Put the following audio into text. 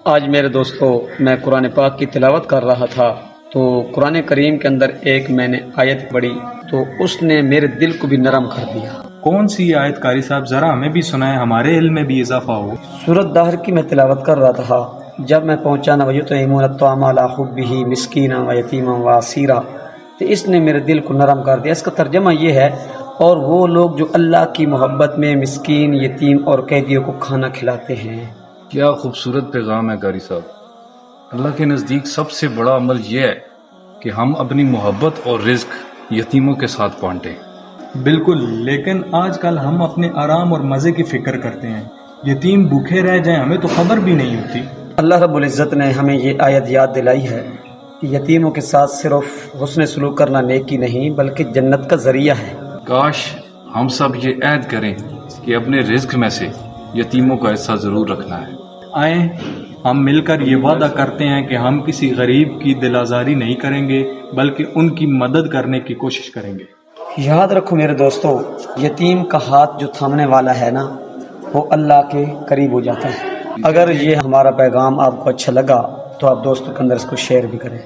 آج میرے دوستو میں قرآن پاک کی تلاوت کر رہا تھا تو قرآن کریم کے اندر ایک میں نے آیت پڑھی تو اس نے میرے دل کو بھی نرم کر دیا۔ کون سی آیت قاری صاحب؟ ذرا ہمیں بھی سنائیں، ہمارے علم میں بھی اضافہ ہو۔ سورۃ دہر کی میں تلاوت کر رہا تھا، جب میں پہنچا نہ وَيُطْعِمُونَ الطَّعَامَ عَلَىٰ حُبِّهِ مِسْكِينًا وَيَتِيمًا وَأَسِيرًا، تو اس نے میرے دل کو نرم کر دیا۔ اس کا ترجمہ یہ ہے، اور وہ لوگ جو اللہ کی محبت میں مسکین، یتیم اور قیدیوں کو کھانا کھلاتے ہیں۔ کیا خوبصورت پیغام ہے قاری صاحب۔ اللہ کے نزدیک سب سے بڑا عمل یہ ہے کہ ہم اپنی محبت اور رزق یتیموں کے ساتھ بانٹیں۔ بالکل، لیکن آج کل ہم اپنے آرام اور مزے کی فکر کرتے ہیں، یتیم بھوکے رہ جائیں ہمیں تو خبر بھی نہیں ہوتی۔ اللہ رب العزت نے ہمیں یہ آیت یاد دلائی ہے کہ یتیموں کے ساتھ صرف حسن سلوک کرنا نیکی نہیں بلکہ جنت کا ذریعہ ہے۔ کاش ہم سب یہ عہد کریں کہ اپنے رزق میں سے یتیموں کا حصہ ضرور رکھنا ہے۔ آئیں ہم مل کر یہ وعدہ کرتے ہیں کہ ہم کسی غریب کی دل آزاری نہیں کریں گے بلکہ ان کی مدد کرنے کی کوشش کریں گے۔ یاد رکھو میرے دوستو، یتیم کا ہاتھ جو تھامنے والا ہے نا، وہ اللہ کے قریب ہو جاتا ہے۔ اگر یہ ہمارا پیغام آپ کو اچھا لگا تو آپ دوستوں کے اندر اس کو شیئر بھی کریں۔